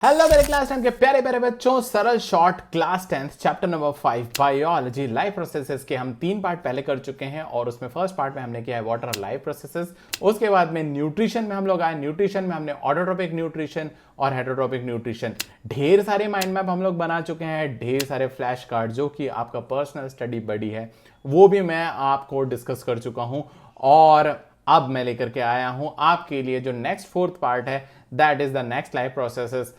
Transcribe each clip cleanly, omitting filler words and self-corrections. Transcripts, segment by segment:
Hello मेरे class 10 के प्यारे प्यारे बच्चों, सरल short class 10 chapter number 5 biology life processes के हम 3 पार्ट पहले कर चुके हैं। और उसमें फर्स्ट पार्ट में हमने किया है वाटर लाइफ प्रोसेसेस। उसके बाद में न्यूट्रिशन में हम लोग आए। न्यूट्रिशन में हमने ऑटोट्रोपिक न्यूट्रिशन और हेटरोट्रोपिक न्यूट्रिशन, ढेर सारे माइंड मैप हम लोग बना चुके हैं, ढेर सारे फ्लैश कार्ड जो कि आपका पर्सनल स्टडी बडी है वो भी मैं आपको डिस्कस कर चुका हूं। और अब मैं लेकर के आया हूं आपके लिए जो नेक्स्ट फोर्थ पार्ट है, that is the next life processes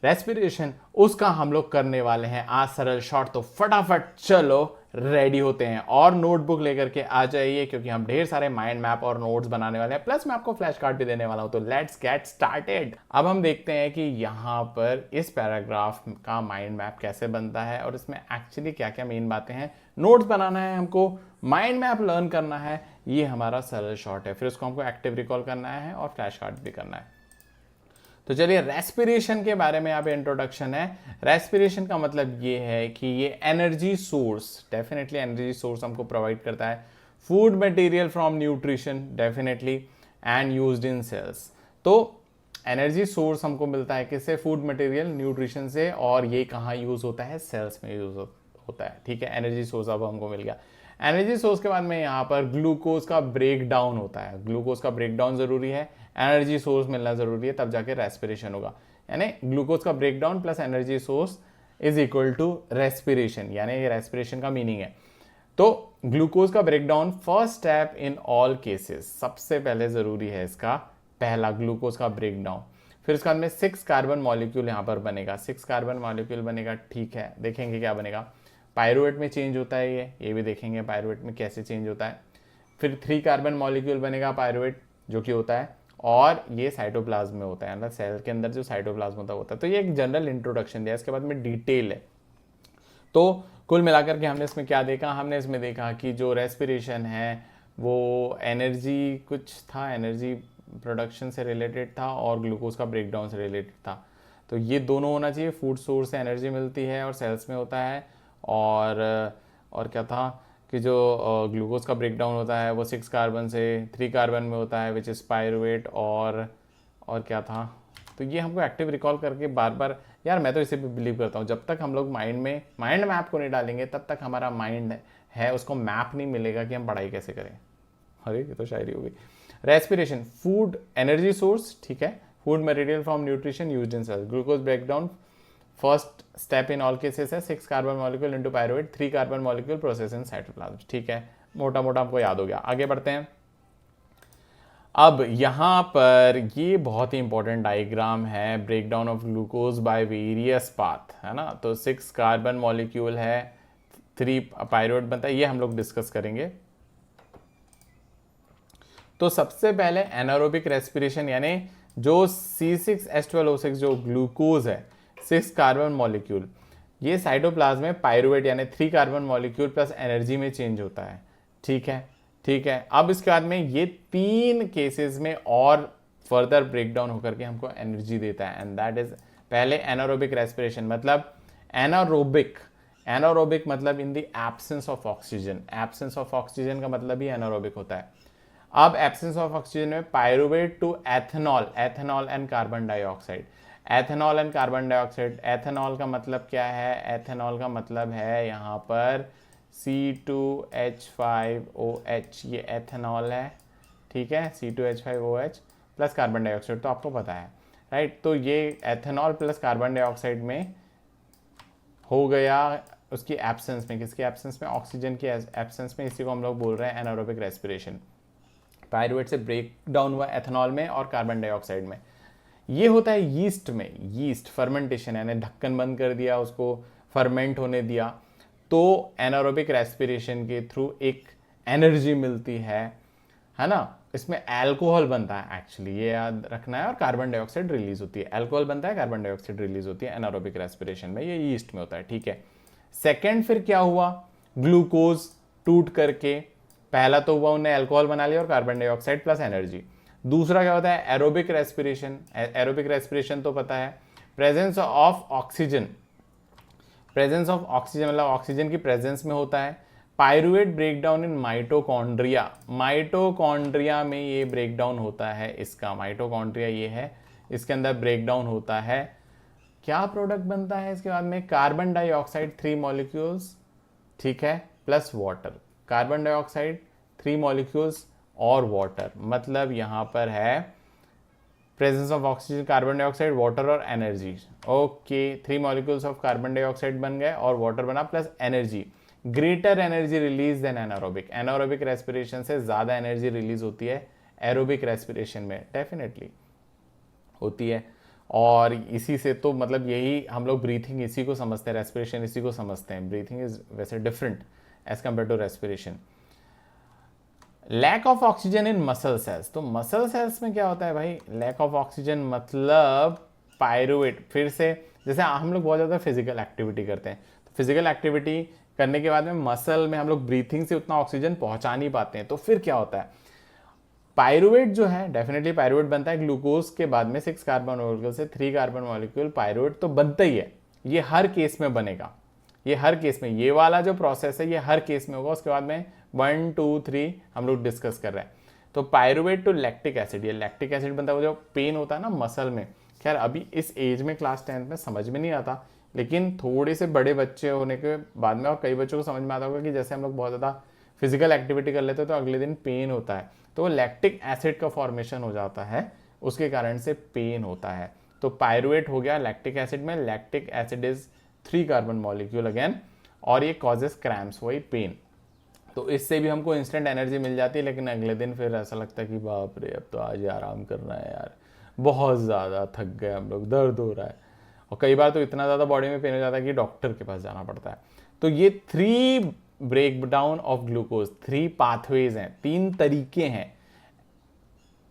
respiration, उसका हम लोग करने वाले हैं आज सरल शॉर्ट। तो फटाफट चलो रेडी होते हैं और नोटबुक लेकर के आ जाइए, क्योंकि हम ढेर सारे माइंड मैप और नोट्स बनाने वाले हैं, प्लस मैं आपको फ्लैश कार्ड भी देने वाला हूं। तो लेट्स गेट स्टार्टेड। अब हम देखते हैं कि यहां पर इस पैराग्राफ का माइंड मैप कैसे बनता है और इसमें एक्चुअली क्या क्या मेन बातें हैं। नोट्स बनाना है हमको, माइंड मैप लर्न करना है, ये हमारा सरल शॉर्ट है। फिर उसको हमको एक्टिव रिकॉल करना है और फ्लैश कार्ड भी करना है। तो चलिए रेस्पिरेशन के बारे में यहाँ पे इंट्रोडक्शन है। रेस्पिरेशन का मतलब ये है कि ये energy source, definitely energy source हमको प्रोवाइड करता है। Food material from nutrition, definitely, and used in cells. तो एनर्जी सोर्स हमको मिलता है किससे? फूड मटेरियल, न्यूट्रिशन से। और ये कहाँ यूज होता है? सेल्स में यूज होता है। ठीक है, एनर्जी सोर्स अब हमको मिल गया। एनर्जी सोर्स के बाद में यहाँ पर ग्लूकोज का ब्रेक डाउन होता है। ग्लूकोज का ब्रेक डाउन जरूरी है, एनर्जी सोर्स मिलना जरूरी है, तब जाके रेस्पिरेशन होगा। यानी ग्लूकोज का break down plus energy source is equal to respiration, यानी ये रेस्पिरेशन का मीनिंग है। तो ग्लूकोज का break down first step in all cases, सबसे पहले जरूरी है इसका पहला ग्लूकोज का ब्रेक डाउन। फिर उसके बाद में 6 कार्बन मॉलिक्यूल यहाँ पर बनेगा, 6 कार्बन मॉलिक्यूल बनेगा। ठीक है, देखेंगे क्या बनेगा। पायरुवेट में चेंज होता है ये भी देखेंगे पायरुवेट में कैसे चेंज होता है। फिर 3 कार्बन मॉलिक्यूल बनेगा पायरुवेट, जो कि होता है, और ये साइटोप्लाज्म में होता है, मतलब सेल के अंदर जो साइटोप्लाज्म होता है। तो ये एक जनरल इंट्रोडक्शन दिया, इसके बाद में डिटेल है। तो कुल मिलाकर के हमने इसमें क्या देखा? हमने इसमें देखा कि जो रेस्पिरेशन है वो एनर्जी कुछ था, एनर्जी प्रोडक्शन से रिलेटेड था और ग्लूकोज का ब्रेकडाउन से रिलेटेड था। तो ये दोनों होना चाहिए, फूड सोर्स से एनर्जी मिलती है और सेल्स में होता है। और क्या था कि जो ग्लूकोज का ब्रेकडाउन होता है वो 6 कार्बन से 3 कार्बन में होता है, विच इज़ पायरुवेट। और क्या था? तो ये हमको एक्टिव रिकॉल करके बार बार, यार मैं तो इसे भी बिलीव करता हूँ, जब तक हम लोग माइंड मैप को नहीं डालेंगे तब तक हमारा माइंड है उसको मैप नहीं मिलेगा कि हम पढ़ाई कैसे करें। अरे ये तो शायरी हो गई। रेस्पिरेशन, फूड एनर्जी सोर्स, ठीक है, food material from nutrition used in cells. Glucose breakdown first step in all cases है 6 carbon molecule into pyruvate, 3 carbon molecule process in cytoplasm. ठीक है, मोटा मोटा हमको याद हो गया। आगे बढ़ते हैं। अब यहाँ पर ये बहुत ही इंपॉर्टेंट डायग्राम है, breakdown of glucose by various path, है ना। तो 6 कार्बन मॉलिक्यूल है, 3 पायरुवेट बनता है, ये हम लोग डिस्कस करेंगे। तो सबसे पहले एनारोबिक रेस्पिरेशन, यानी जो C6H12O6 जो ग्लूकोज है, 6 कार्बन मॉलिक्यूल, ये साइटोप्लाज्म में पायरुवेट यानी 3 कार्बन मॉलिक्यूल प्लस एनर्जी में चेंज होता है। ठीक है, ठीक है। अब इसके बाद में ये 3 केसेस में और फर्दर ब्रेकडाउन होकर के हमको एनर्जी देता है, एंड दैट इज पहले एनारोबिक रेस्पिरेशन। मतलब एनारोबिक मतलब in the absence of oxygen. Absence of oxygen का मतलब ही एनारोबिक होता है। अब एब्सेंस ऑफ ऑक्सीजन में pyruvate to ethanol and carbon dioxide. Ethanol and carbon dioxide, ethanol का मतलब क्या है? एथेनॉल का मतलब है यहाँ पर C2H5OH, ये एथेनॉल है। ठीक है, C2H5OH प्लस कार्बन डाइऑक्साइड, तो आपको पता है, राइट। तो ये एथेनॉल प्लस कार्बन डाइऑक्साइड में हो गया उसकी एब्सेंस में, किसकी एब्सेंस में? ऑक्सीजन की एब्सेंस में। इसी को हम लोग बोल रहे हैं एनारोबिक रेस्पिरेशन। पायरुवेट से ब्रेक डाउन हुआ एथेनॉल में और कार्बन डाइऑक्साइड में। ये होता है यीस्ट में, यीस्ट फर्मेंटेशन, यानी ढक्कन बंद कर दिया, उसको फर्मेंट होने दिया, तो एनारोबिक रेस्पिरेशन के थ्रू एक एनर्जी मिलती है ना। इसमें अल्कोहल बनता है एक्चुअली, ये याद रखना है, और कार्बन डाइऑक्साइड रिलीज होती है। अल्कोहल बनता है, कार्बन डाइऑक्साइड रिलीज होती है एनारोबिक रेस्पिरेशन में, ये यीस्ट में होता है। ठीक है। सेकेंड फिर क्या हुआ? ग्लूकोज टूट करके, पहला तो हुआ उन्हें अल्कोहल बना लिया और कार्बन डाइऑक्साइड प्लस एनर्जी। दूसरा क्या होता है? Aerobic respiration. एरोबिक रेस्पिरेशन तो पता है, presence of oxygen. Presence of oxygen मतलब ऑक्सीजन की प्रेजेंस में होता है। Pyruvate breakdown in mitochondria. Mitochondria में ये ब्रेकडाउन होता है, इसका माइटोकॉन्ड्रिया ये है, इसके अंदर ब्रेकडाउन होता है क्या प्रोडक्ट बनता है इसके बाद में? कार्बन डाइऑक्साइड 3 मॉलिक्यूल्स, ठीक है, plus water. Carbon dioxide 3 molecules और वाटर, मतलब यहां पर है presence of oxygen, carbon dioxide, water और energy. Okay, 3 molecules of carbon dioxide बन गए और वाटर बना plus energy. Greater energy release than anaerobic. Anaerobic respiration से ज्यादा एनर्जी रिलीज होती है एरोबिक रेस्पिरेशन में, डेफिनेटली होती है। और इसी से तो मतलब यही हम लोग ब्रीथिंग इसी को समझते हैं, रेस्पिरेशन इसी को समझते हैं। ब्रीथिंग इज वैसे different as compare to respiration. Lack of oxygen in muscle cells, तो मसल सेल्स में क्या होता है भाई? लैक ऑफ ऑक्सीजन मतलब पायरुवेट। फिर से जैसे हम लोग बहुत ज़्यादा फिजिकल एक्टिविटी करते हैं, तो फिजिकल एक्टिविटी करने के बाद में मसल में हम लोग ब्रीथिंग से उतना ऑक्सीजन पहुंचा नहीं पाते हैं, तो फिर क्या होता है? पायरुवेट जो है, डेफिनेटली पायरुवेट बनता है ग्लूकोज के बाद में 6 कार्बन मॉलिक्यूल से 3 कार्बन मॉलिक्यूल पायरुवेट तो बनता ही है। ये हर केस में बनेगा, ये हर केस में, ये वाला जो प्रोसेस है ये हर केस में होगा। उसके बाद में 1 2 3 हम लोग डिस्कस कर रहे हैं। तो पायरुवेट टू लैक्टिक एसिड, ये लैक्टिक एसिड बनता है। वो जो पेन होता है ना मसल में, खैर अभी इस एज में क्लास 10th में समझ में नहीं आता, लेकिन थोड़े से बड़े बच्चे होने के बाद में और कई बच्चों को समझ में आता होगा कि जैसे हम लोग बहुत ज़्यादा फिजिकल एक्टिविटी कर लेते हैं तो अगले दिन पेन होता है, तो लैक्टिक एसिड का फॉर्मेशन हो जाता है, उसके कारण से पेन होता है। तो पायरुवेट हो गया लैक्टिक एसिड में। Lactic acid is 3 carbon molecule again, और ये कॉजेस क्रैम्प्स, वही पेन। तो इससे भी हमको इंस्टेंट एनर्जी मिल जाती है, लेकिन अगले दिन फिर ऐसा लगता है कि बाप रे अब तो आज आराम करना है यार, बहुत ज़्यादा थक गए हम लोग, दर्द हो रहा है। और कई बार तो इतना ज़्यादा बॉडी में पेन हो जाता है कि डॉक्टर के पास जाना पड़ता है। तो ये 3 break down of glucose, 3 pathways हैं, 3 तरीके हैं,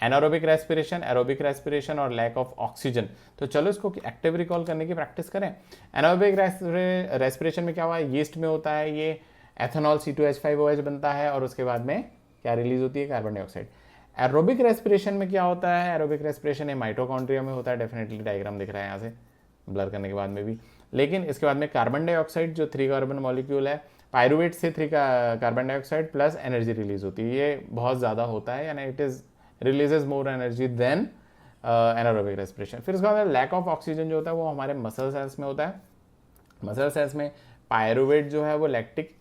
एनारोबिक रेस्पिरेशन, एरोबिक रेस्पिरेशन और लैक ऑफ ऑक्सीजन। तो चलो इसको एक्टिव रिकॉल करने की प्रैक्टिस करें। एनारोबिक रेस्पिरेशन में क्या हुआ है? यीस्ट में होता है ये एथेनॉल C2H5OH बनता है और उसके बाद में क्या रिलीज होती है? Carbon dioxide. एरोबिक रेस्पिरेशन में क्या होता है? एरोबिक रेस्पिरेशन ये माइटोकॉन्ड्रिया में होता है, डेफिनेटली डायग्राम दिख रहा है यहाँ से ब्लर करने के बाद में भी। लेकिन इसके बाद में कार्बन डाइऑक्साइड जो 3 कार्बन मॉलिक्यूल है, पायरुवेट से 3 carbon dioxide plus energy release होती है, ये बहुत ज़्यादा होता है, यानी it is releases more energy than anaerobic respiration. फिर उसके बाद लैक ऑफ ऑक्सीजन जो होता है वो हमारे मसल सेल्स में होता है। मसल सेल्स में पायरुवेट जो है वो लैक्टिक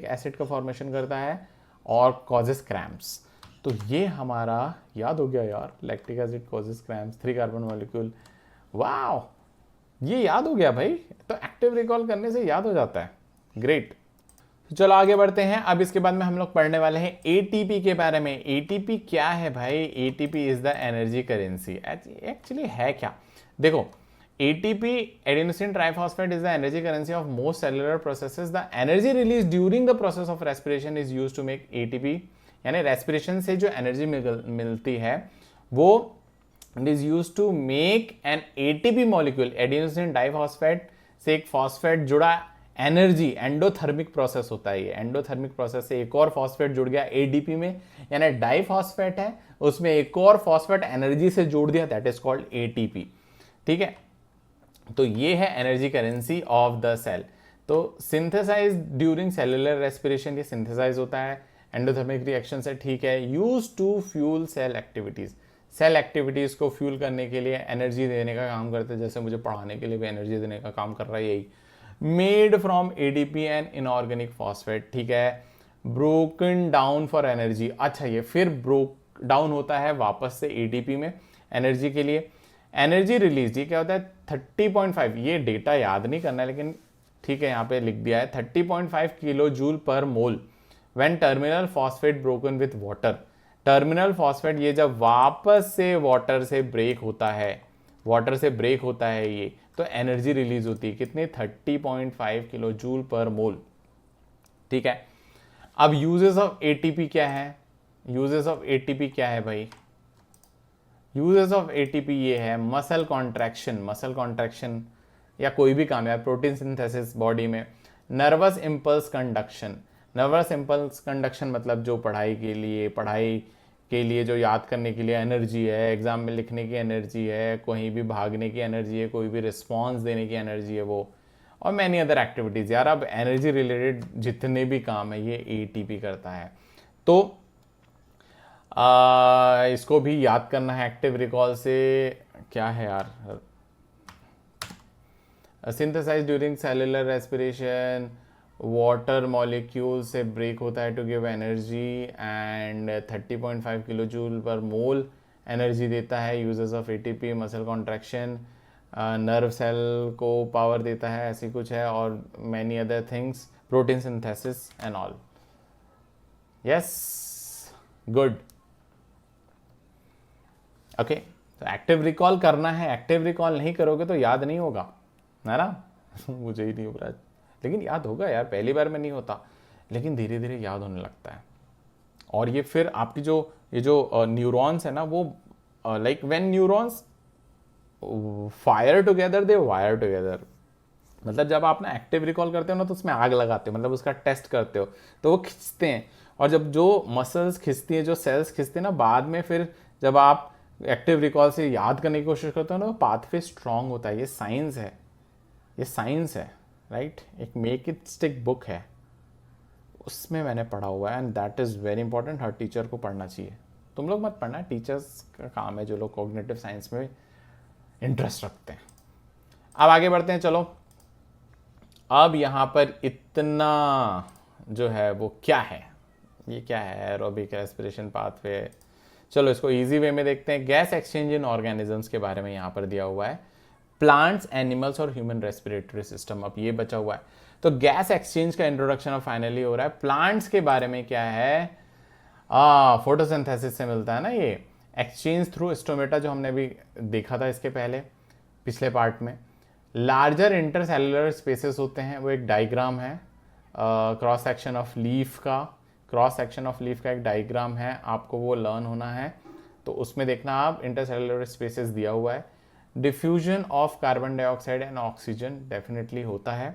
एसिड का फॉर्मेशन करता है और कॉजेस क्रैम्प्स। तो ये हमारा याद हो गया यार, lactic acid causes cramps, 3 carbon molecule, वाह ये याद हो गया भाई। तो एक्टिव रिकॉल करने से याद हो जाता है, ग्रेट। तो चलो आगे बढ़ते हैं। अब इसके बाद में हम लोग पढ़ने वाले हैं एटीपी के बारे में। एटीपी क्या है भाई? ATP is the energy currency. Actually है क्या? देखो, ATP adenosine triphosphate is the energy currency of most cellular processes. The energy released during the process of respiration is used to make ATP, यानी respiration से जो energy मिलती है वो it is use to make an ATP molecule, adenosine diphosphate से एक phosphate जुड़ा energy, endothermic process होता है ये। एंडोथर्मिक प्रोसेस से एक और फॉस्फेट जुड़ गया ADP में, यानी डाइफॉस्फेट है उसमें एक और फॉस्फेट एनर्जी से जोड़ दिया, दैट इज कॉल्ड ATP। ठीक है, तो ये है energy currency of the cell. तो सिंथेसाइज ड्यूरिंग सेलुलर रेस्पिरेशन, ये सिंथेसाइज होता है एंडोथर्मिक रिएक्शन से, ठीक है। Use to fuel cell activities, cell activities को फ्यूल करने के लिए एनर्जी देने का काम करते हैं, जैसे मुझे पढ़ाने के लिए भी एनर्जी देने का काम कर रहा है यही। Made from ADP and inorganic phosphate, ठीक है। ब्रोकन डाउन फॉर एनर्जी, अच्छा ये फिर ब्रोक डाउन होता है वापस से ADP में एनर्जी के लिए। एनर्जी रिलीज, ये क्या होता है? 30.5, ये डेटा याद नहीं करना है लेकिन ठीक है यहाँ पे लिख दिया है, 30.5 kilo joule per mole when terminal phosphate broken with water. Terminal phosphate ये जब वापस से वाटर से ब्रेक होता है, वाटर से ब्रेक होता है ये, तो एनर्जी रिलीज होती है कितनी? 30.5 किलो जूल पर मोल, ठीक है। अब यूजेस ऑफ ATP क्या है? यूजेस ऑफ ATP क्या है भाई? यूजेस ऑफ ATP ये है मसल कॉन्ट्रैक्शन या कोई भी काम है, प्रोटीन सिंथेसिस बॉडी में। Nervous impulse conduction, nervous impulse conduction मतलब जो पढ़ाई के लिए जो याद करने के लिए एनर्जी है, एग्जाम में लिखने की एनर्जी है, कहीं भी भागने की एनर्जी है, कोई भी रिस्पॉन्स देने की एनर्जी है वो, और मैनी अदर एक्टिविटीज़। यार अब एनर्जी रिलेटेड जितने भी काम है ये ATP करता है। तो इसको भी याद करना है एक्टिव रिकॉल से। क्या है यार, synthesize during cellular respiration, water molecule से ब्रेक होता है to give energy and 30.5 kilo joule per mole energy देता है, uses of ATP, muscle contraction, nerve cell को पावर देता है, ऐसी कुछ है, और many other things, protein synthesis and all. Yes, good. Okay, तो एक्टिव रिकॉल करना है. एक्टिव रिकॉल नहीं करोगे तो याद नहीं होगा, है ना. मुझे ही नहीं हो रहा है, लेकिन याद होगा यार. पहली बार में नहीं होता, लेकिन धीरे धीरे याद होने लगता है. और ये फिर आपकी ये जो न्यूरॉन्स है ना, वो like when neurons fire together they wire together. मतलब जब आप ना एक्टिव रिकॉल करते हो ना, तो उसमें आग लगाते हो, मतलब उसका टेस्ट करते हो, तो वो खिंचते हैं. और जब जो मसल्स खिंचती हैं, जो सेल्स खिंचते हैं ना, बाद में फिर जब आप एक्टिव रिकॉल से याद करने की कोशिश करते हो ना, पाथवे स्ट्रांग होता है. ये साइंस है, ये साइंस है, राइट. एक मेक इट स्टिक बुक है, उसमें मैंने पढ़ा हुआ है, and that is very important. Her teacher को पढ़ना चाहिए. तुम लोग मत पढ़ना, टीचर्स का काम है, जो लोग कॉग्निटिव साइंस में इंटरेस्ट रखते हैं. अब आगे बढ़ते हैं. चलो, अब यहाँ पर इतना जो है वो क्या है, ये क्या है, एरोबिक रेस्पिरेशन पाथवे. चलो इसको इजी वे में देखते हैं. गैस एक्सचेंज इन ऑर्गेनिजम्स के बारे में यहाँ पर दिया हुआ है. प्लांट्स, एनिमल्स और ह्यूमन रेस्पिरेटरी सिस्टम. अब ये बचा हुआ है, तो गैस एक्सचेंज का इंट्रोडक्शन अब फाइनली हो रहा है. प्लांट्स के बारे में क्या है, फोटोसिंथेसिस से मिलता है ना ये. एक्सचेंज थ्रू स्टोमेटा, जो हमने भी देखा था इसके पहले पिछले पार्ट में. लार्जर इंटरसेलुलर स्पेसेस होते हैं, वो एक डायग्राम है. क्रॉस सेक्शन ऑफ लीफ का, क्रॉस सेक्शन ऑफ लीफ का एक डायग्राम है, आपको वो लर्न होना है, तो उसमें देखना आप. इंटरसेलुलर स्पेसेस दिया हुआ है. Diffusion of carbon dioxide and oxygen definitely होता है.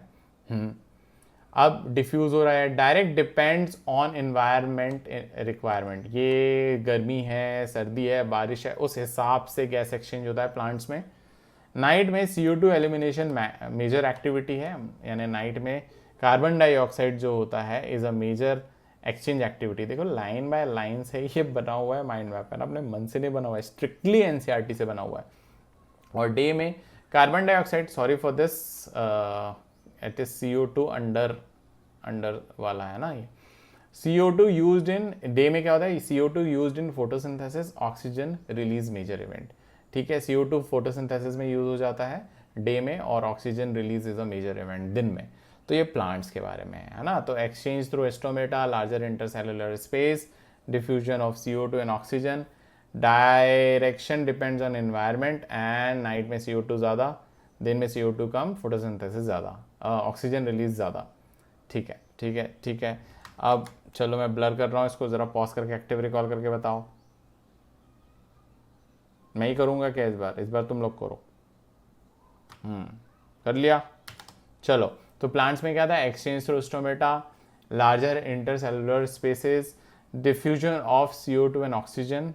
अब डिफ्यूज हो रहा है. Direct depends on environment requirement. ये गर्मी है, सर्दी है, बारिश है, उस हिसाब से गैस एक्सचेंज होता है प्लांट्स में. नाइट में CO2 एलिमिनेशन मेजर एक्टिविटी है, यानी नाइट में कार्बन डाइऑक्साइड जो होता है is a major exchange activity. देखो लाइन बाय लाइन से ये बना हुआ है माइंड मैप, है ना, अपने मन से नहीं बना हुआ है, स्ट्रिक्टली NCERT से बना हुआ है. और डे में carbon dioxide, sorry for this, it is CO2 under वाला है ना ये. CO2 यूज्ड इन डे में क्या होता है, CO2 used in photosynthesis, oxygen release major event. ठीक है, CO2 फोटोसिंथेसिस में यूज हो जाता है डे में, और oxygen release is a major event दिन में. तो ये प्लांट्स के बारे में है ना. तो exchange through stomata, larger intercellular space, diffusion of CO2 and oxygen, direction depends on environment, and night में CO2 ज़्यादा, दिन में CO2 कम, फोटोसिंथेसिस ज़्यादा, ऑक्सीजन रिलीज ज़्यादा. ठीक है, ठीक है, ठीक है. अब चलो मैं ब्लर कर रहा हूँ इसको, ज़रा पॉज करके एक्टिव रिकॉल करके बताओ. मैं ही करूँगा क्या इस बार तुम लोग करो. कर लिया. चलो, तो प्लांट्स में क्या था, exchange through stomata, larger intercellular spaces, diffusion of CO2 and oxygen.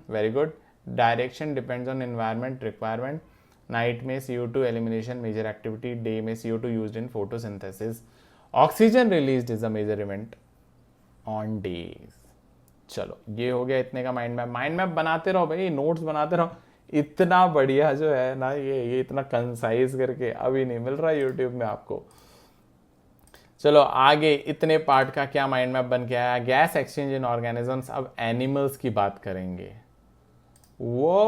Very good. Direction depends on environment requirement. Night में CO2 elimination major activity, day में CO2 used in photosynthesis, oxygen released is a major event on days. चलो ये हो गया इतने का mind map. Mind map बनाते रहो भाई, नोट्स बनाते रहो. इतना बढ़िया जो है ना, ये इतना कंसाइज करके अभी नहीं मिल रहा यूट्यूब में आपको. चलो आगे, इतने पार्ट का क्या माइंड मैप बन के आया. गैस एक्सचेंज इन ऑर्गेनिजम्स. अब एनिमल्स की बात करेंगे. वो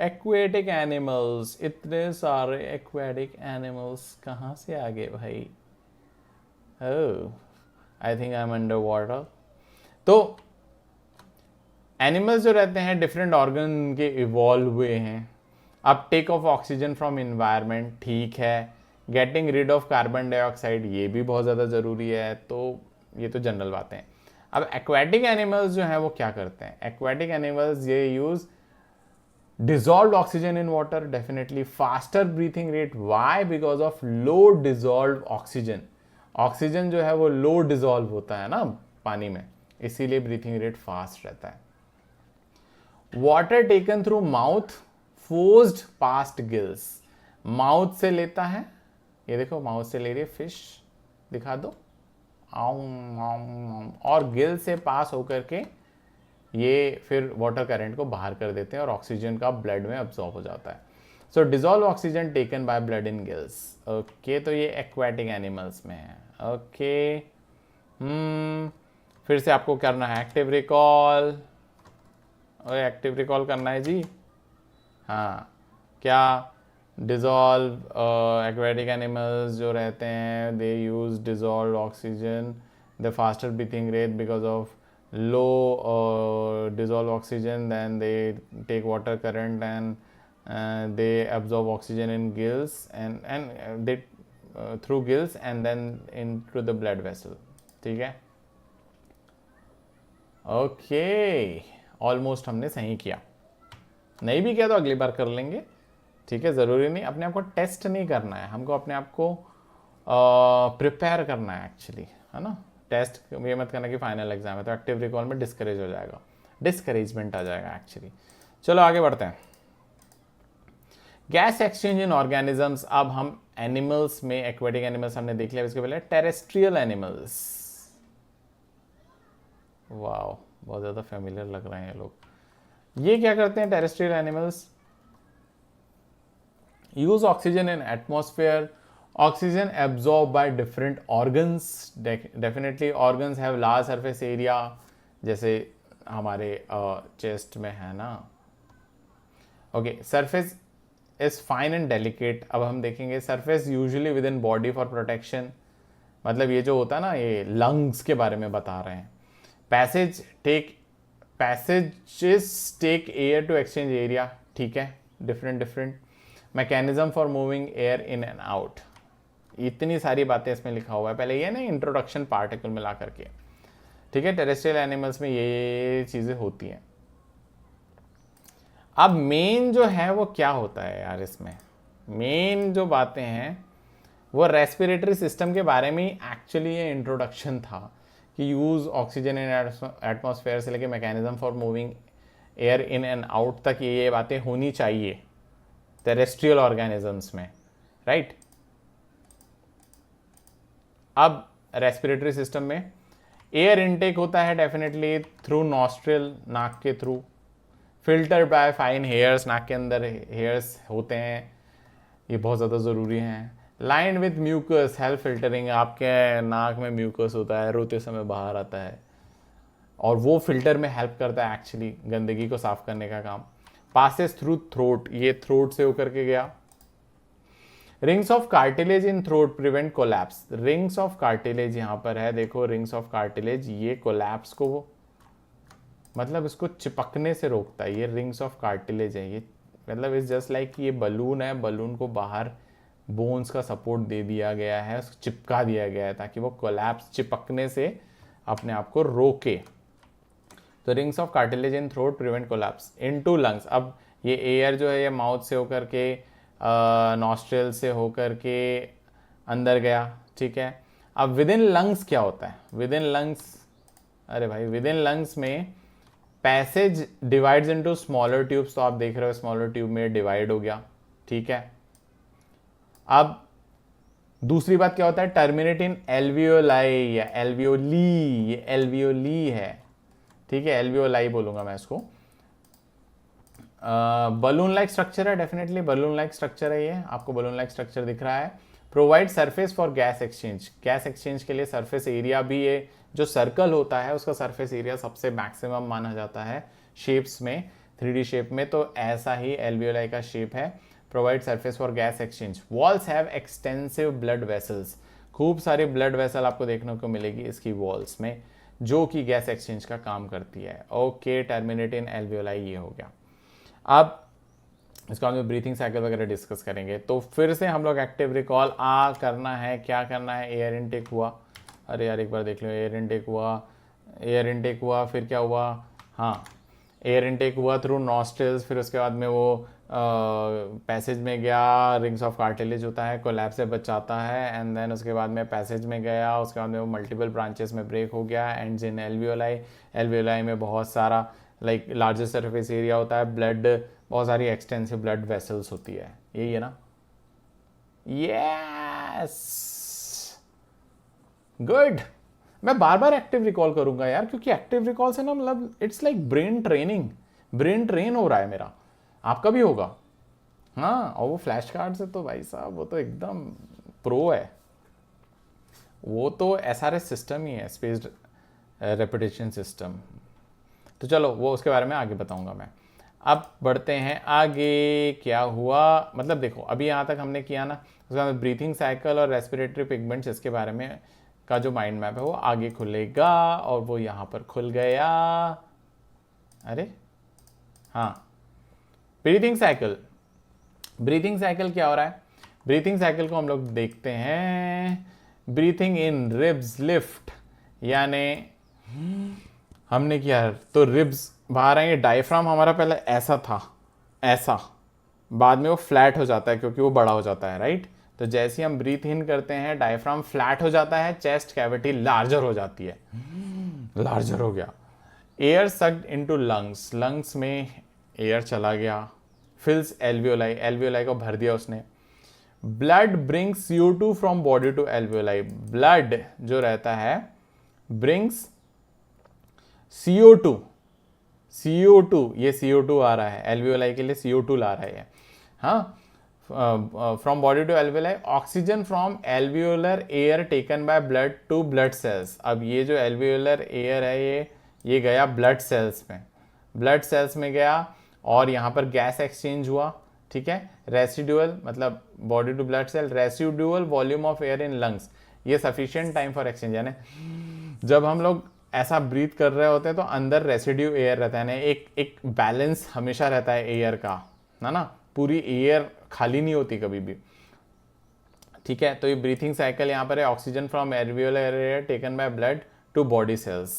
एक्वेटिक एनिमल्स, इतने सारे एक्वेटिक एनिमल्स कहाँ से आ गए भाई. I think I am under water. तो एनिमल्स जो रहते हैं डिफरेंट ऑर्गन के इवॉल्व हुए हैं. अब take of oxygen from environment, ठीक है. Getting rid of carbon dioxide, ये भी बहुत ज़्यादा ज़रूरी है. तो ये तो जनरल बातें हैं. अब एक्वेटिक एनिमल्स जो हैं वो क्या करते हैं. एक्वेटिक एनिमल्स ये use dissolve oxygen in water, definitely. Faster breathing rate, why, because of low dissolve oxygen. Oxygen जो है वो लो डिजॉल्व होता है ना पानी में, इसीलिए ब्रीथिंग रेट फास्ट रहता है. Water taken through mouth, forced past gills. Mouth से लेता है, ये देखो माउथ से ले रही है फिश, दिखा दो, और गिल से पास होकर के ये फिर वाटर करंट को बाहर कर देते हैं और ऑक्सीजन का ब्लड में अब्सॉर्ब हो जाता है. So dissolve oxygen taken by blood in gills. Okay, तो ये एक्वाटिक एनिमल्स में है। ओके, फिर से आपको करना है एक्टिव रिकॉल। एक्टिव रिकॉल करना है जी। हाँ, क्या डिजोल्व एक्वेटिक एनिमल्स जो रहते हैं they use dissolve oxygen the faster breathing rate because of low dissolve oxygen, then they take water current and they absorb oxygen in gills and they through gills and then into the blood vessel। ठीक है, okay, almost हमने सही किया। नहीं भी किया तो अगली बार कर लेंगे। ठीक है, ज़रूरी नहीं, अपने आप को टेस्ट नहीं करना है, हमको अपने आप को प्रिपेयर करना है एक्चुअली, है ना। टेस्ट ये मत करना कि फाइनल एग्जाम है तो एक्टिव रिकॉल में डिस्करेज हो जाएगा, डिस्करेजमेंट आ जाएगा एक्चुअली। चलो आगे बढ़ते हैं। गैस एक्सचेंज इन ऑर्गेनिजम्स। अब हम एनिमल्स में, एक्वेटिक एनिमल्स हमने देख लिया, इसके पहले टेरेस्ट्रियल एनिमल्स। वाओ, बहुत ज़्यादा फेमिलियर लग रहे हैं ये लोग। ये क्या करते हैं terrestrial animals? Use oxygen in atmosphere, oxygen absorb by different organs. Definitely organs have large surface area, जैसे हमारे चेस्ट में है ना। Okay, surface is fine and delicate. अब हम देखेंगे surface usually with in body for protection, मतलब ये जो होता है ना, ये लंग्स के बारे में बता रहे हैं। Passages take air to exchange area. ठीक है, different mechanism for moving air in and out. इतनी सारी बातें इसमें लिखा हुआ है। पहले ये ना इंट्रोडक्शन पार्ट है कुल मिला करके। ठीक है, टेरेस्ट्रियल एनिमल्स में ये चीज़ें होती हैं। अब मेन जो है वो क्या होता है यार, इसमें मेन जो बातें हैं वो रेस्पिरेटरी सिस्टम के बारे में ही एक्चुअली ये इंट्रोडक्शन था कि यूज़ ऑक्सीजन इन एटमॉस्फेयर से लेके mechanism for moving air in and out तक ये बातें होनी चाहिए टेरेस्ट्रियल ऑर्गेनिजम्स में, राइट। अब रेस्पिरेटरी सिस्टम में एयर इनटेक होता है डेफिनेटली थ्रू नॉस्ट्रिल, नाक के through, filter by fine hairs, नाक के अंदर हेयर्स होते हैं, ये बहुत ज़्यादा ज़रूरी हैं। Line with mucus help filtering, आपके नाक में म्यूकस होता है, रोते समय बाहर आता है और वो फिल्टर में हेल्प करता है एक्चुअली गंदगी को साफ करने का काम। पासेस थ्रू थ्रोट, ये थ्रोट से होकर के गया। Rings of cartilage in throat prevent collapse. Rings of cartilage यहाँ पर है, देखो रिंग्स ऑफ कार्टिलेज, ये कोलैप्स को मतलब इसको चिपकने से रोकता है। ये रिंग्स ऑफ कार्टिलेज है, ये मतलब इज जस्ट लाइक ये बलून है, बलून को बाहर बोन्स का सपोर्ट दे दिया गया है, उसको चिपका दिया गया है ताकि वो कोलैप्स, चिपकने से अपने आप को रोके। तो rings of cartilage in throat prevent collapse into lungs. अब ये एयर जो है ये माउथ से होकर के नॉस्ट्रिल से होकर के अंदर गया, ठीक है। अब विद इन लंग्स क्या होता है? विद इन लंग्स, अरे भाई विद इन लंग्स में passage divides into smaller tubes, तो आप देख रहे हो स्मॉलर ट्यूब में डिवाइड हो गया, ठीक है। अब दूसरी बात क्या होता है? टर्मिनेट इन एल्वियोलाई या एल्वियोली, ये एल्वियोली है, ठीक है, एल्वियोलाई बोलूंगा मैं इसको। बलून लाइक स्ट्रक्चर है, डेफिनेटली बलून लाइक स्ट्रक्चर है, ये आपको बलून लाइक स्ट्रक्चर दिख रहा है। Provide surface for gas exchange, gas exchange के लिए सरफेस एरिया भी ये जो सर्कल होता है उसका सरफेस एरिया सबसे मैक्सिमम माना जाता है शेप्स में, 3D शेप में, तो ऐसा ही एल्वियोलाई का शेप है। Provide surface for gas exchange. Walls have extensive blood vessels, खूब सारे ब्लड वेसल आपको देखने को मिलेगी इसकी वॉल्स में, जो कि गैस एक्सचेंज का काम करती है। ओके, टर्मिनेट इन एल्वियोलाई ये हो गया। अब इसको हम ब्रीथिंग साइकिल वगैरह डिस्कस करेंगे। तो फिर से हम लोग एक्टिव रिकॉल करना है, क्या करना है? एयर इनटेक हुआ, अरे यार एक बार देख लो, एयर इनटेक हुआ, फिर क्या हुआ? हाँ, एयर इनटेक हुआ थ्रू नॉस्ट्रिल्स, फिर उसके बाद में वो पैसेज में गया, रिंग्स ऑफ कार्टिलेज होता है, कोलैप्स से बचाता है, एंड देन उसके बाद में पैसेज में गया, उसके बाद में वो मल्टीपल ब्रांचेस में ब्रेक हो गया, एंड इन एल्वियोलाई, एल्वियोलाई में बहुत सारा लाइक लार्जर सरफेस एरिया होता है, ब्लड, बहुत सारी एक्सटेंसिव ब्लड वेसल्स होती है, यही है ना? Yes, good. मैं बार बार एक्टिव रिकॉल करूंगा यार, क्योंकि एक्टिव रिकॉल से ना मतलब it's like brain training, brain train हो रहा है मेरा, आपका भी होगा, हाँ, और वो फ्लैश कार्ड से तो भाई साहब वो तो एकदम प्रो है, वो तो एसआरएस सिस्टम ही है, स्पेस रेपिटेशन सिस्टम। तो चलो वो उसके बारे में आगे बताऊंगा मैं। अब बढ़ते हैं आगे, क्या हुआ, मतलब देखो अभी यहाँ तक हमने किया ना, उसके बाद ब्रीथिंग साइकिल और रेस्पिरेटरी पिगमेंट्स, इसके बारे में का जो माइंड मैप है वो आगे खुलेगा, और वो यहाँ पर खुल गया। अरे हाँ, ब्रीथिंग साइकिल, ब्रीथिंग साइकिल क्या हो रहा है, ब्रीथिंग साइकिल को हम लोग देखते हैं, ब्रीथिंग इन रिब्स लिफ्ट, यानी हमने किया तो रिब्स बाहर आएंगे, डायफ्राम हमारा पहले ऐसा था, ऐसा, बाद में वो फ्लैट हो जाता है क्योंकि वो बड़ा हो जाता है, राइट। तो जैसे ही हम ब्रीथ इन करते हैं डायफ्राम फ्लैट हो जाता है, चेस्ट कैविटी लार्जर हो जाती है, लार्जर हो गया, air sucked into lungs, lungs में एयर चला गया, फिल्स एल्वियोलाई, एल्वियोलाई को भर दिया उसने, blood brings CO2 from body to alveoli, blood जो रहता है ब्रिंग्स CO2, ये CO2 आ रहा है एल्वियोलाई के लिए, CO2 ला रहा है, हाँ, from body to alveoli, oxygen from alveolar air taken by blood to blood cells. अब ये जो एल्वियोलर एयर है ये गया ब्लड सेल्स में, ब्लड सेल्स में गया और यहाँ पर गैस एक्सचेंज हुआ, ठीक है। रेसिडुअल मतलब body to blood cell, residual volume of air in lungs, ये सफिशिएंट टाइम फॉर एक्सचेंज, यानी जब हम लोग ऐसा ब्रीथ कर रहे होते हैं तो अंदर रेसिड्यू एयर रहता है ना, एक बैलेंस हमेशा रहता है एयर का, ना, पूरी एयर खाली नहीं होती कभी भी, ठीक है। तो ये ब्रीथिंग साइकिल यहाँ पर है, oxygen from alveolar air taken by blood to body cells,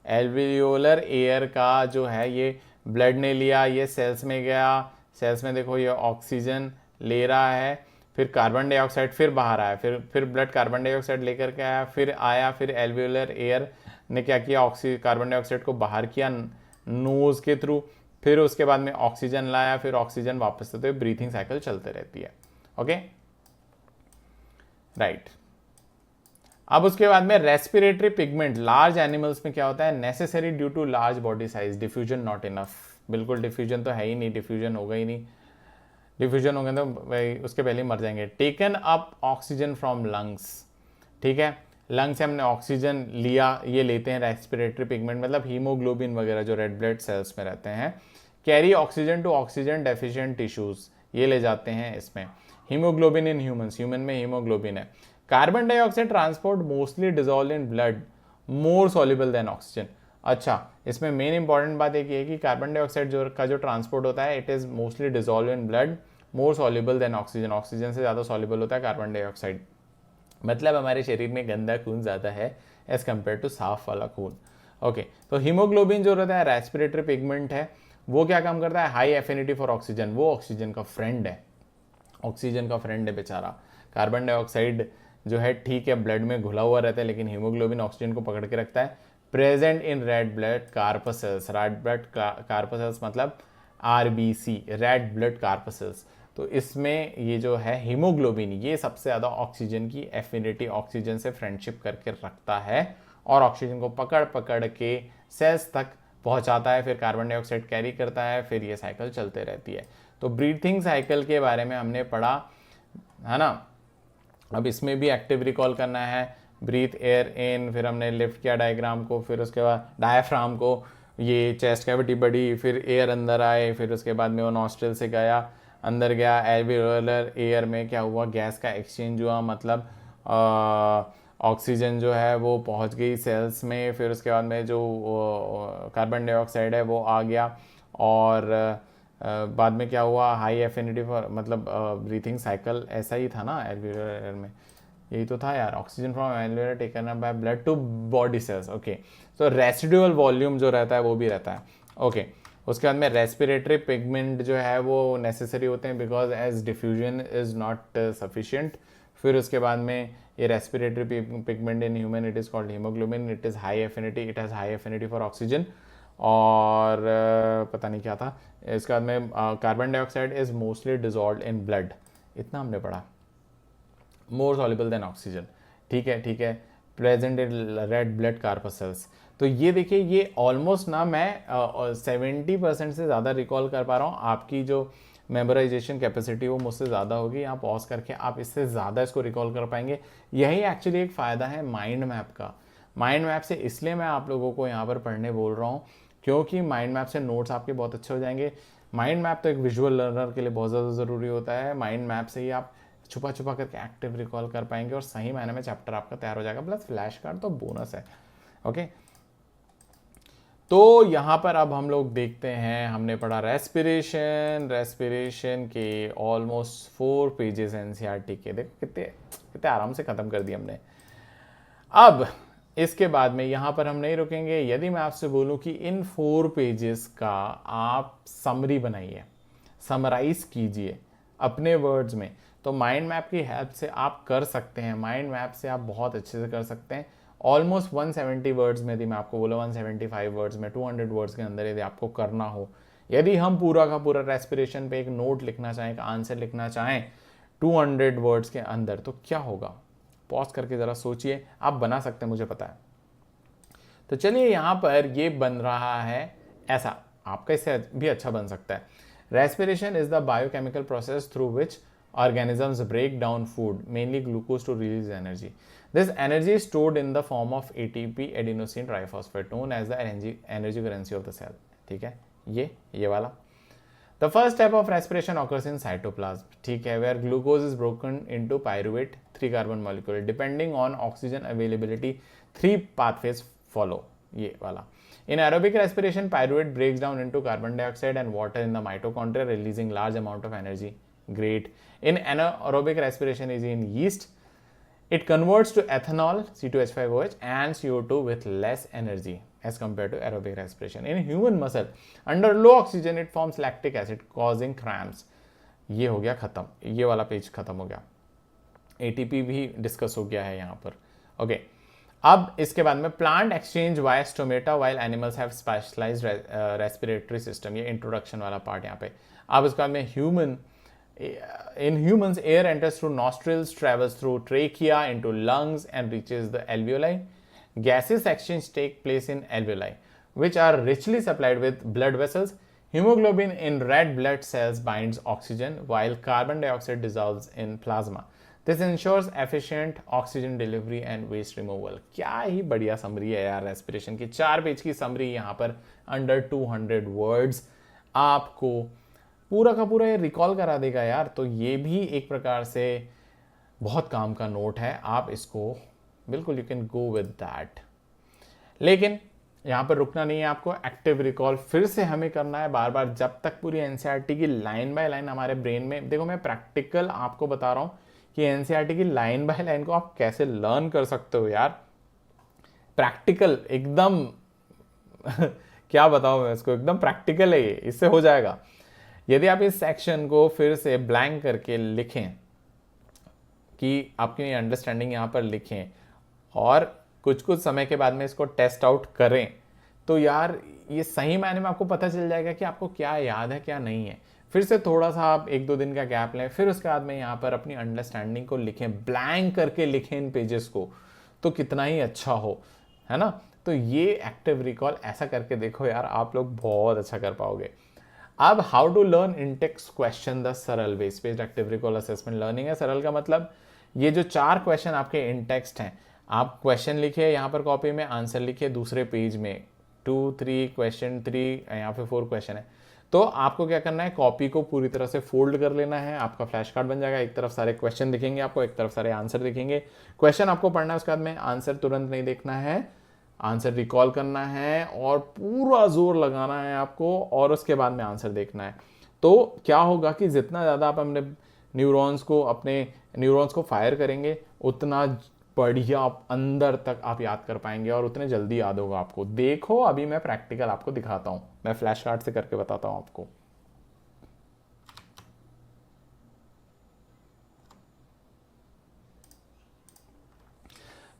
alveolar air का जो है ये ब्लड ने लिया, ये सेल्स में गया, सेल्स में देखो ये ऑक्सीजन ले रहा है, फिर कार्बन डाइऑक्साइड फिर बाहर आया, फिर ब्लड कार्बन डाइऑक्साइड लेकर के आया, फिर एल्वियोलर एयर ने क्या किया, कार्बन डाइऑक्साइड को बाहर किया नोज के थ्रू, फिर उसके बाद में ऑक्सीजन लाया, फिर ऑक्सीजन वापस से, तो ब्रीथिंग साइकिल चलते रहती है, ओके, राइट। अब उसके बाद में रेस्पिरेटरी पिगमेंट, लार्ज एनिमल्स में क्या होता है, necessary due to large body size, diffusion not enough, बिल्कुल डिफ्यूजन तो है ही नहीं, डिफ्यूजन होगा ही नहीं, डिफ्यूजन होंगे तो भाई उसके पहले ही मर जाएंगे। Taken up oxygen from lungs, ठीक है, लंग से हमने ऑक्सीजन लिया, ये लेते हैं रेस्पिरेटरी पिगमेंट, मतलब हीमोग्लोबिन वगैरह जो रेड ब्लड सेल्स में रहते हैं, carry oxygen to oxygen deficient tissues, ये ले जाते हैं इसमें, हीमोग्लोबिन इन ह्यूमंस, ह्यूमन में हीमोग्लोबिन है। Carbon dioxide transport mostly dissolve in blood, more soluble than oxygen. अच्छा, इसमें मेन इंपॉर्टेंट बात एक है कि कार्बन डाइऑक्साइड जो ट्रांसपोर्ट होता है, it is mostly dissolve in blood, more soluble than oxygen, oxygen से ज़्यादा सॉल्युबल होता है कार्बन डाइऑक्साइड, मतलब हमारे शरीर में गंदा खून ज़्यादा है एज कम्पेयर टू साफ वाला खून, ओके। तो हीमोग्लोबिन जो रहता है रेस्पिरेटरी पिगमेंट है, वो क्या काम करता है, हाई एफिनिटी फॉर ऑक्सीजन, वो ऑक्सीजन का फ्रेंड है, ऑक्सीजन का फ्रेंड है बेचारा। कार्बन डाइऑक्साइड जो है ठीक है ब्लड में घुला हुआ रहता है, लेकिन हीमोग्लोबिन ऑक्सीजन को पकड़ के रखता है। Present in red blood corpuscles, red blood corpuscles मतलब RBC, रेड ब्लड कार्पसेल्स। तो इसमें ये जो है हीमोग्लोबिन, ये सबसे ज़्यादा ऑक्सीजन की एफिनिटी, ऑक्सीजन से फ्रेंडशिप करके रखता है और ऑक्सीजन को पकड़ पकड़ के सेल्स तक पहुंचाता है, फिर कार्बन डाइऑक्साइड कैरी करता है, फिर ये साइकिल चलते रहती है। तो ब्रीथिंग साइकिल के बारे में हमने पढ़ा है ना। अब इसमें भी एक्टिव रिकॉल करना है, ब्रीथ एयर इन, फिर हमने लिफ्ट किया डायग्राम को, फिर उसके बाद डायफ्राम को, ये चेस्ट कैविटी बढ़ी, फिर एयर अंदर आए, फिर उसके बाद में वो नॉस्ट्रिल से गया, अंदर गया, एल्वियोलर एयर में क्या हुआ, गैस का एक्सचेंज हुआ, मतलब ऑक्सीजन जो है वो पहुंच गई सेल्स में, फिर उसके बाद में जो कार्बन डाइऑक्साइड है वो आ गया, और बाद में क्या हुआ, हाई एफिनिटी फॉर, मतलब ब्रीथिंग साइकिल ऐसा ही था ना एल्वियोलर एयर में, यही तो था यार, oxygen from alveolar taken up by blood to body cells, okay. तो रेसिडुअल वॉल्यूम जो रहता है वो भी रहता है, ओके। उसके बाद में रेस्पिरेटरी पिगमेंट जो है वो नेसेसरी होते हैं because as diffusion is not sufficient. फिर उसके बाद में ये respiratory pigment in human it is called haemoglobin, it is high affinity, it has high affinity for oxygen, और पता नहीं क्या था। इसके बाद में carbon dioxide is mostly dissolve in blood, इतना हमने पढ़ा, मोर सॉल्युबल देन ऑक्सीजन, ठीक है ठीक है, प्रेजेंट इन रेड ब्लड कार्पसेल्स। तो ये देखिए, ये ऑलमोस्ट ना मैं 70% से ज़्यादा रिकॉल कर पा रहा हूँ। आपकी जो मेमोराइजेशन कैपेसिटी वो मुझसे ज़्यादा होगी, यहाँ पॉज करके आप इससे ज़्यादा इसको रिकॉल कर पाएंगे। यही एक्चुअली एक फ़ायदा है माइंड मैप का। माइंड मैप से इसलिए मैं आप लोगों को यहाँ पर पढ़ने बोल रहा हूँ क्योंकि माइंड मैप से नोट्स आपके बहुत अच्छे हो जाएंगे। माइंड मैप तो एक विजुअल लर्नर के लिए बहुत ज़्यादा ज़रूरी होता है। माइंड मैप से ही आप छुपा छुपा करके एक्टिव रिकॉल कर पाएंगे और सही मायने में चैप्टर आपका तैयार हो जाएगा। प्लस फ्लैश कार्ड तो बोनस है। ओके, तो यहाँ पर अब हम लोग देखते हैं, हमने पढ़ा रेस्पिरेशन के ऑलमोस्ट 4 पेजेस एनसीईआरटी के। देखो कितने कितने आराम से ख़त्म कर दिए हमने। अब इसके बाद में यहाँ पर हम नहीं रुकेंगे। यदि मैं आपसे बोलूँ कि इन 4 पेजेस का आप समरी बनाइए, समराइज कीजिए अपने वर्ड्स में, तो माइंड मैप की हेल्प से आप कर सकते हैं। माइंड मैप से आप बहुत अच्छे से कर सकते हैं। ऑलमोस्ट 170 वर्ड्स में, यदि मैं आपको बोला 175 वर्ड्स में, 200 वर्ड्स के अंदर यदि आपको करना हो, यदि हम पूरा का पूरा रेस्पिरेशन पे एक नोट लिखना चाहें, एक आंसर लिखना चाहें 200 वर्ड्स के अंदर, तो क्या होगा? पॉज करके ज़रा सोचिए। आप बना सकते हैं, मुझे पता है। तो चलिए, यहाँ पर ये बन रहा है ऐसा, आपका इससे भी अच्छा बन सकता है। Respiration is the biochemical process through which organisms break down food, mainly glucose, to release energy. This energy is stored in the form of ATP, adenosine triphosphate, known as the energy currency of the cell. ठीक है, ये वाला। The first step of respiration occurs in cytoplasm, ठीक है, where glucose is broken into pyruvate 3 carbon molecule. Depending on oxygen availability, 3 pathways follow. ये वाला। In aerobic respiration, pyruvate breaks down into carbon dioxide and water in the mitochondria, releasing large amount of energy. Great. In anaerobic respiration is in yeast. It converts to ethanol, C2H5OH, and CO2 with less energy as compared to aerobic respiration. In human muscle, under low oxygen, it forms lactic acid, causing cramps. ये हो गया खत्म, ये वाला page खत्म हो गया। ATP भी डिस्कस हो गया है यहाँ पर। ओके, अब इसके बाद में plant exchange via stomata while animals have specialised respiratory system, ये इंट्रोडक्शन वाला पार्ट यहाँ पे। अब इसके बाद में in humans, air enters through nostrils, travels through trachea into lungs and reaches the alveoli. Gases exchange take place in alveoli, which are richly supplied with blood vessels. Hemoglobin in red blood cells binds oxygen, while carbon dioxide dissolves in plasma. This ensures efficient oxygen delivery and waste removal. क्या ही बढ़िया summary है यार respiration की। 4 page की summary यहाँ पर under 200 words आपको पूरा का पूरा ये रिकॉल करा देगा यार। तो ये भी एक प्रकार से बहुत काम का नोट है। आप इसको बिल्कुल you can go with that. लेकिन यहाँ पर रुकना नहीं है आपको। एक्टिव रिकॉल फिर से हमें करना है बार बार, जब तक पूरी एनसीईआरटी की लाइन बाय लाइन हमारे ब्रेन में। देखो, मैं प्रैक्टिकल आपको बता रहा हूँ कि एनसीईआरटी की लाइन बाय लाइन को आप कैसे लर्न कर सकते हो यार। प्रैक्टिकल एकदम क्या बताऊँ मैं इसको, एकदम प्रैक्टिकल है ये, इससे हो जाएगा। यदि आप इस सेक्शन को फिर से ब्लैंक करके लिखें कि आपकी अंडरस्टैंडिंग यहाँ पर लिखें और कुछ समय के बाद में इसको टेस्ट आउट करें, तो यार ये सही मायने में आपको पता चल जाएगा कि आपको क्या याद है क्या नहीं है। फिर से थोड़ा सा आप 1-2 दिन का गैप लें, फिर उसके बाद में यहाँ पर अपनी अंडरस्टैंडिंग को लिखें, ब्लैंक करके लिखें इन पेजेस को, तो कितना ही अच्छा हो, है ना। तो ये एक्टिव रिकॉल ऐसा करके देखो यार, आप लोग बहुत अच्छा कर पाओगे। अब how to learn intex question the SARAL way, spaced active recall assessment learning है। सरल का मतलब ये जो 4 क्वेश्चन आपके इंटेक्स्ट हैं, आप क्वेश्चन लिखिए यहाँ पर कॉपी में, आंसर लिखिए दूसरे पेज में, 2-3 क्वेश्चन 3, यहाँ पे 4 क्वेश्चन है। तो आपको क्या करना है, कॉपी को पूरी तरह से फोल्ड कर लेना है, आपका फ्लैश कार्ड बन जाएगा। एक तरफ सारे क्वेश्चन दिखेंगे आपको, एक तरफ सारे आंसर दिखेंगे। क्वेश्चन आपको पढ़ना है, उसके बाद में आंसर तुरंत नहीं देखना है, आंसर रिकॉल करना है और पूरा जोर लगाना है आपको, और उसके बाद में आंसर देखना है। तो क्या होगा कि जितना ज़्यादा आप अपने न्यूरॉन्स को फायर करेंगे, उतना बढ़िया आप अंदर तक आप याद कर पाएंगे और उतने जल्दी याद होगा आपको। देखो, अभी मैं प्रैक्टिकल आपको दिखाता हूँ, मैं फ्लैश कार्ड से करके बताता हूँ आपको।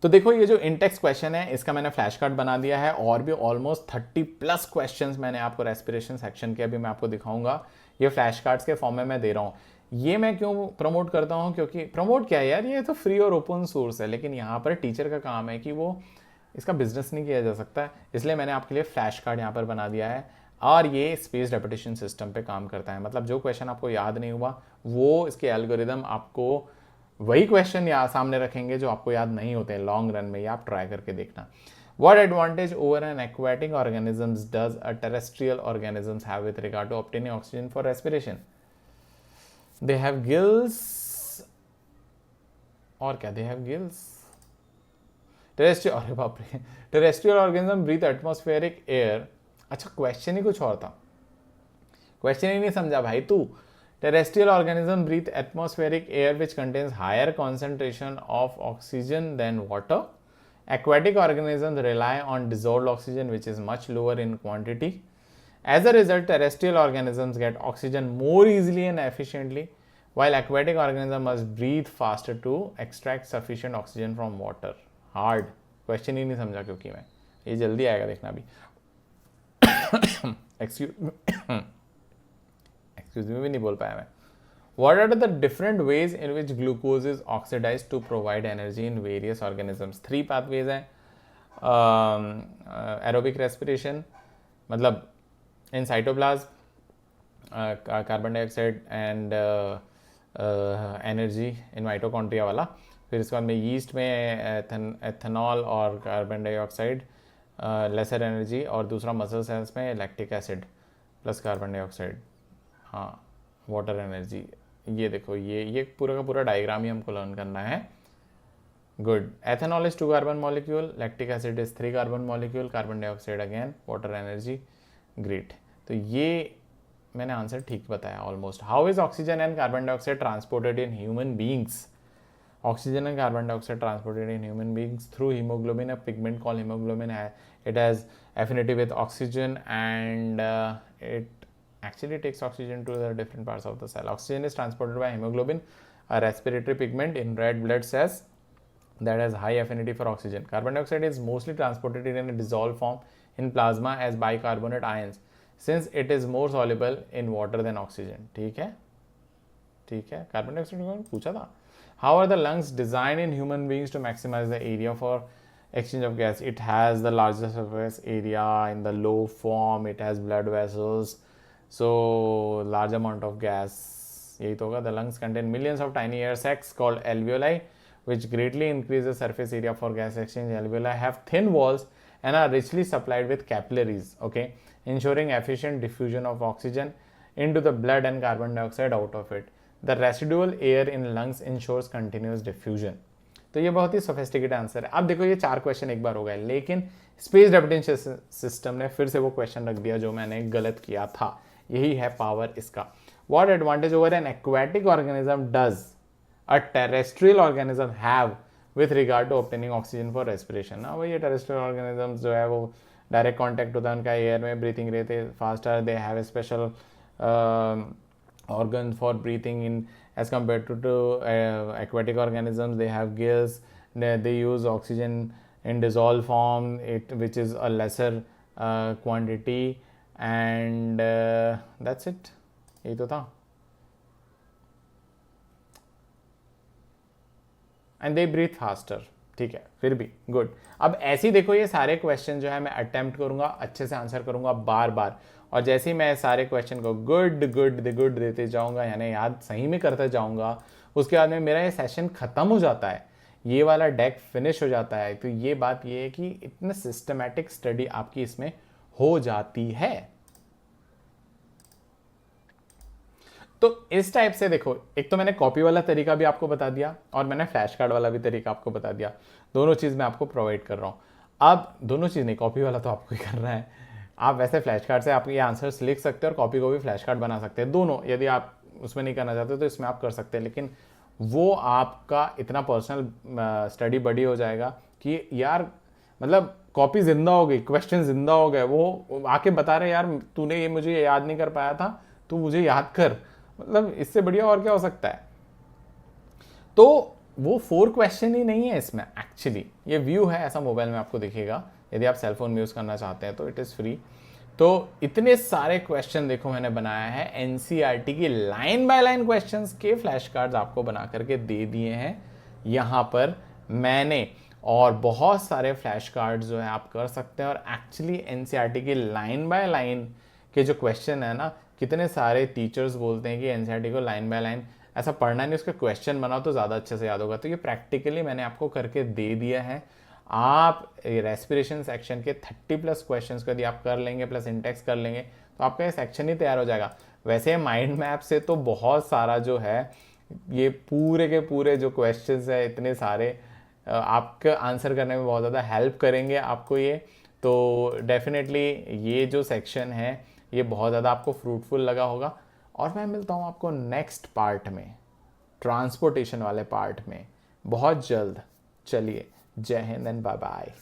तो देखो, ये जो इंटेक्स क्वेश्चन है इसका मैंने फ्लैश कार्ड बना दिया है, और भी ऑलमोस्ट 30+ क्वेश्चंस मैंने आपको रेस्पिरेशन सेक्शन के अभी मैं आपको दिखाऊंगा। ये फ्लैश कार्ड्स के फॉर्म में मैं दे रहा हूँ। ये मैं क्यों प्रमोट करता हूँ, क्योंकि प्रमोट क्या है यार, ये तो फ्री और ओपन सोर्स है, लेकिन यहाँ पर टीचर का काम है कि वो इसका बिजनेस नहीं किया जा सकता है, इसलिए मैंने आपके लिए फ्लैश कार्ड यहाँ पर बना दिया है। और ये स्पेस रेपिटेशन सिस्टम पे काम करता है। मतलब जो क्वेश्चन आपको याद नहीं हुआ वो इसके एल्गोरिदम आपको वही क्वेश्चन या सामने रखेंगे जो आपको याद नहीं होते हैं लॉन्ग रन में, ये आप ट्राई करके देखना। What advantage over an aquatic organisms does a terrestrial organisms have with regard to obtaining oxygen for respiration? They have gills, और क्या they have gills? Terrestrial, अरे बाप रे, terrestrial organism breathe atmospheric air। अच्छा question ही कुछ और था, question ही नहीं समझा भाई तू। Terrestrial organism breathe atmospheric air which contains higher concentration of oxygen than water. Aquatic organisms rely on dissolved oxygen which is much lower in quantity. As a result, terrestrial organisms get oxygen more easily and efficiently, while aquatic organisms must breathe faster to extract sufficient oxygen from water. Hard question ही नहीं समझा क्योंकि मैं, ये जल्दी आएगा देखना अभी। excuse me भी नहीं बोल पाया मैं। What are the different ways in which glucose is oxidized to provide energy in various organisms? 3 pathways हैं। Aerobic respiration, मतलब in cytoplasm, carbon dioxide and energy in mitochondria वाला। फिर इसके बाद में yeast में ethanol और कार्बन डाइऑक्साइड, लेसर एनर्जी, और दूसरा मसल सेल्स में lactic acid plus carbon dioxide, हाँ वाटर एनर्जी। ये देखो ये पूरा का पूरा डायग्राम ही हमको लर्न करना है। Good. Ethanol is 2 carbon molecule, lactic acid is 3 carbon molecule, carbon dioxide again, water energy. Great, तो ये मैंने आंसर ठीक बताया almost. How is oxygen and carbon dioxide transported in human beings? Oxygen and carbon dioxide transported in human beings through hemoglobin, a pigment called hemoglobin. It has affinity with oxygen and it actually takes oxygen to the different parts of the cell. Oxygen is transported by hemoglobin, a respiratory pigment in red blood cells that has high affinity for oxygen. Carbon dioxide is mostly transported in a dissolved form in plasma as bicarbonate ions, since it is more soluble in water than oxygen. ठीक है, ठीक है। Carbon dioxide को पूछा था। How are the lungs designed in human beings to maximize the area for exchange of gas? It has the largest surface area in the low form. It has blood vessels, so large amount of gas. यही तो होगा। The lungs contain millions of tiny air sacs called alveoli, which greatly increase the surface area for gas exchange. Alveoli have thin walls and are richly supplied with capillaries, okay, ensuring efficient diffusion of oxygen into the blood and carbon dioxide out of it. The residual air in lungs ensures continuous diffusion. तो ये बहुत ही sophisticated answer है। अब देखो ये 4 question एक बार हो गए, लेकिन स्पेस रेपिटेशन सिस्टम ने फिर से वो क्वेश्चन रख दिया जो मैंने गलत किया था। यही है पावर इसका। What advantage over an aquatic organism does a terrestrial organism have with regard to obtaining oxygen for respiration? ना वही terrestrial organisms जो है वो डायरेक्ट कॉन्टैक्ट होता है उनका एयर में, breathing rate faster, they have a special organ for breathing in as compared to aquatic organisms. They have gills, they use oxygen in dissolved form, which is a lesser quantity, and that's it. यही तो था। and they breathe faster. ठीक है, फिर भी good. अब ऐसे देखो ये सारे क्वेश्चन जो है मैं अटेम्प्ट करूंगा, अच्छे से आंसर करूंगा बार बार, और जैसे ही मैं सारे क्वेश्चन को गुड देते जाऊंगा, यानी याद सही में करते जाऊंगा, उसके बाद में मेरा ये सेशन खत्म हो जाता है, ये वाला डेक फिनिश हो जाता है। तो ये बात ये है कि इतने सिस्टमैटिक स्टडी आपकी इसमें हो जाती है। तो इस टाइप से देखो, एक तो मैंने कॉपी वाला तरीका भी आपको बता दिया और मैंने फ्लैश कार्ड वाला भी तरीका आपको बता दिया। दोनों चीज़ मैं आपको प्रोवाइड कर रहा हूँ। अब दोनों चीज़ नहीं, कॉपी वाला तो आपको ही करना है। आप वैसे फ्लैश कार्ड से आप ये आंसर्स लिख सकते हैं और कॉपी को भी फ्लैश कार्ड बना सकते हैं, दोनों। यदि आप उसमें नहीं करना चाहते तो इसमें आप कर सकते हैं, लेकिन वो आपका इतना पर्सनल स्टडी बडी हो जाएगा कि यार मतलब कॉपी जिंदा हो गई, क्वेश्चन जिंदा हो गए, वो आके बता रहे यार तूने ये मुझे याद नहीं कर पाया था, तू मुझे याद कर। मतलब इससे बढ़िया और क्या हो सकता है। तो वो 4 क्वेश्चन ही नहीं है इसमें, एक्चुअली ये व्यू है, ऐसा मोबाइल में आपको दिखेगा। यदि आप सेलफोन में यूज़ करना चाहते हैं तो इट इज़ फ्री। तो इतने सारे क्वेश्चन देखो मैंने बनाया है, एनसीईआरटी की लाइन बाय लाइन क्वेश्चंस के फ्लैश कार्ड्स आपको बना करके दे दिए हैं यहाँ पर मैंने, और बहुत सारे फ्लैश कार्ड्स जो है आप कर सकते हैं और एक्चुअली एनसीईआरटी की लाइन बाय लाइन कि जो क्वेश्चन है ना, कितने सारे टीचर्स बोलते हैं कि एनसीईआरटी को लाइन बाय लाइन ऐसा पढ़ना नहीं, उसका क्वेश्चन बनाओ तो ज़्यादा अच्छे से याद होगा। तो ये प्रैक्टिकली मैंने आपको करके दे दिया है। आप रेस्पिरेशन सेक्शन के 30+ क्वेश्चंस को यदि आप कर लेंगे प्लस इंटेक्स कर लेंगे तो आपका ये सेक्शन ही तैयार हो जाएगा। वैसे माइंड मैप से तो बहुत सारा जो है, ये पूरे के पूरे जो क्वेश्चंस है इतने सारे आपका आंसर करने में बहुत ज़्यादा हेल्प करेंगे आपको ये। तो डेफिनेटली ये जो सेक्शन है ये बहुत ज़्यादा आपको फ्रूटफुल लगा होगा। और मैं मिलता हूँ आपको नेक्स्ट पार्ट में, ट्रांसपोर्टेशन वाले पार्ट में बहुत जल्द। चलिए, जय हिंद एंड बाय बाय।